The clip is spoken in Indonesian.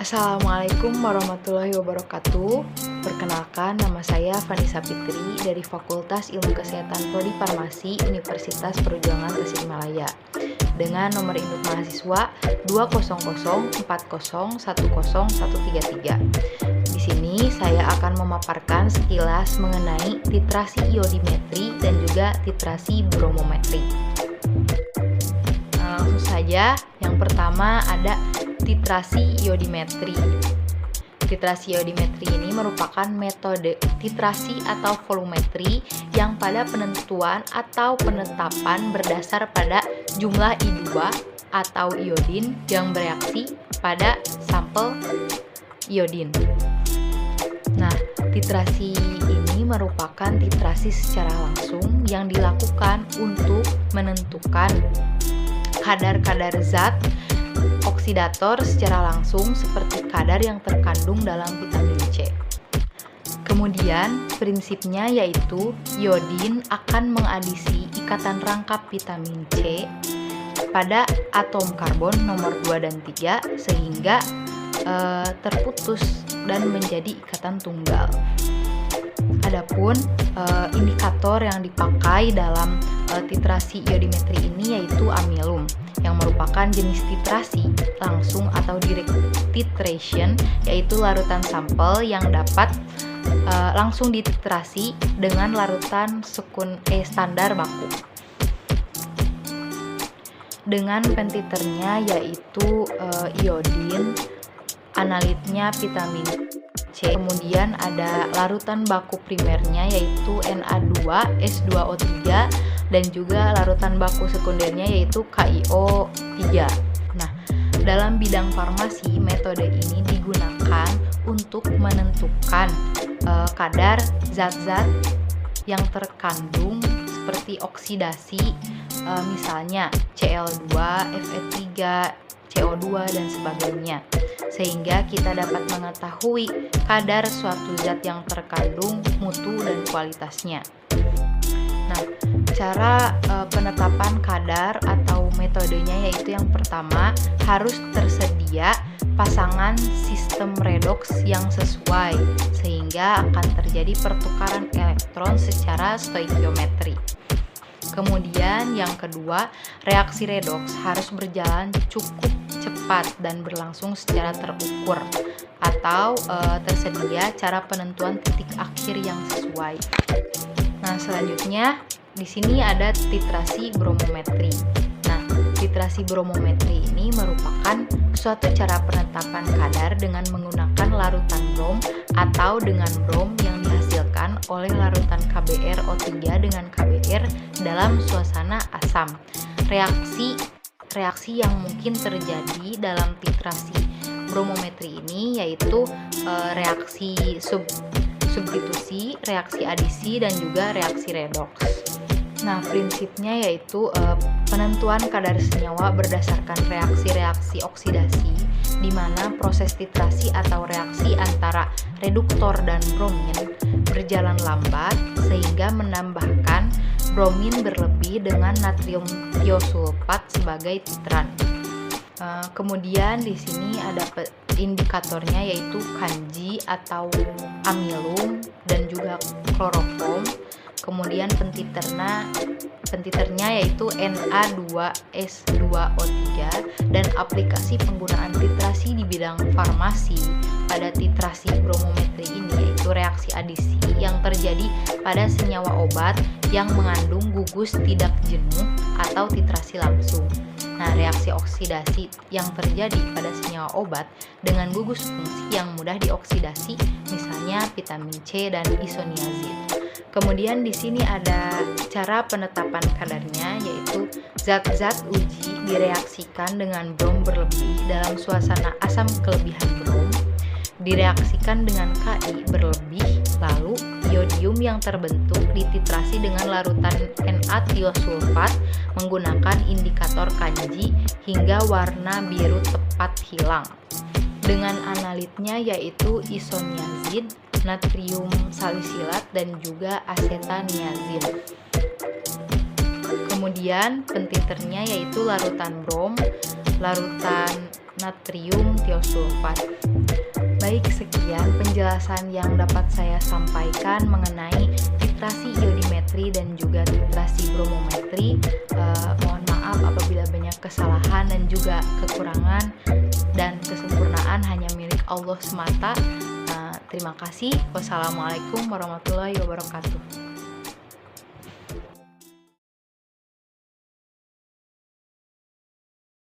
Assalamualaikum warahmatallahi wabarakatuh. Perkenalkan, nama saya Vanessa Fitri dari Fakultas Ilmu Kesehatan Prodi Farmasi Universitas Perjuangan Tasikmalaya dengan nomor induk mahasiswa 20040101333. Di sini saya akan memaparkan sekilas mengenai titrasi iodimetri dan juga titrasi bromometri. Langsung saja, yang pertama ada titrasi iodimetri. Titrasi iodimetri ini merupakan metode titrasi atau volumetri yang pada penentuan atau penetapan berdasar pada jumlah I2 atau iodin yang bereaksi pada sampel iodin. Nah, titrasi ini merupakan titrasi secara langsung yang dilakukan untuk menentukan kadar-kadar zat oksidator secara langsung seperti kadar yang terkandung dalam vitamin C. Kemudian, prinsipnya yaitu iodin akan mengadisi ikatan rangkap vitamin C pada atom karbon nomor 2 dan 3 sehingga terputus dan menjadi ikatan tunggal. Adapun indikator yang dipakai dalam titrasi iodimetri ini yaitu amilum yang merupakan jenis titrasi langsung atau direct titration, yaitu larutan sampel yang dapat langsung dititrasi dengan larutan standar baku. Dengan pentiternya yaitu iodin, analitnya vitamin C. Kemudian ada larutan baku primernya yaitu Na2S2O3 dan juga larutan baku sekundernya yaitu KiO3. Nah, dalam bidang farmasi metode ini digunakan untuk menentukan kadar zat-zat yang terkandung seperti oksidasi, misalnya Cl2, Fe3, CO2 dan sebagainya, sehingga kita dapat mengetahui kadar suatu zat yang terkandung, mutu dan kualitasnya. Nah, cara penetapan kadar atau metodenya yaitu yang pertama harus tersedia pasangan sistem redoks yang sesuai sehingga akan terjadi pertukaran elektron secara stoikiometri. Kemudian yang kedua, reaksi redoks harus berjalan cukup cepat dan berlangsung secara terukur atau tersedia cara penentuan titik akhir yang sesuai. Nah, selanjutnya di sini ada titrasi bromometri. Nah, titrasi bromometri ini merupakan suatu cara penetapan kadar dengan menggunakan larutan brom atau dengan brom yang dihasilkan oleh larutan KbRO3 dengan KBr dalam suasana asam. Reaksi yang mungkin terjadi dalam titrasi bromometri ini yaitu reaksi substitusi, reaksi adisi, dan juga reaksi redoks. Nah, prinsipnya yaitu penentuan kadar senyawa berdasarkan reaksi-reaksi oksidasi, di mana proses titrasi atau reaksi antara reduktor dan bromin berjalan lambat sehingga menambahkan bromin berlebih dengan natrium tiosulfat sebagai titran. Kemudian di sini ada indikatornya yaitu kanji atau amilum dan juga kloroform. Kemudian pentiternya yaitu Na2S2O3 dan aplikasi penggunaan titrasi di bidang farmasi pada titrasi bromometri ini yaitu reaksi adisi yang terjadi pada senyawa obat yang mengandung gugus tidak jenuh atau titrasi langsung. Nah, reaksi oksidasi yang terjadi pada senyawa obat dengan gugus fungsi yang mudah dioksidasi, misalnya vitamin C dan isoniazid. Kemudian di sini ada cara penetapan kadarnya yaitu zat-zat uji direaksikan dengan brom berlebih dalam suasana asam kelebihan brom, direaksikan dengan Ki berlebih, lalu iodium yang terbentuk dititrasi dengan larutan Na-tiosulfat menggunakan indikator kanji hingga warna biru tepat hilang. Dengan analitnya yaitu isoniazid, natrium salisilat, dan juga asetaniazin. Kemudian pentiternya yaitu larutan brom, larutan natrium tiosulfat. Baik, sekian penjelasan yang dapat saya sampaikan mengenai titrasi iodimetri dan juga titrasi bromometri. Mohon maaf apabila banyak kesalahan dan juga kekurangan, dan kesempurnaan hanya milik Allah semata. Terima kasih. Wassalamualaikum warahmatullahi wabarakatuh.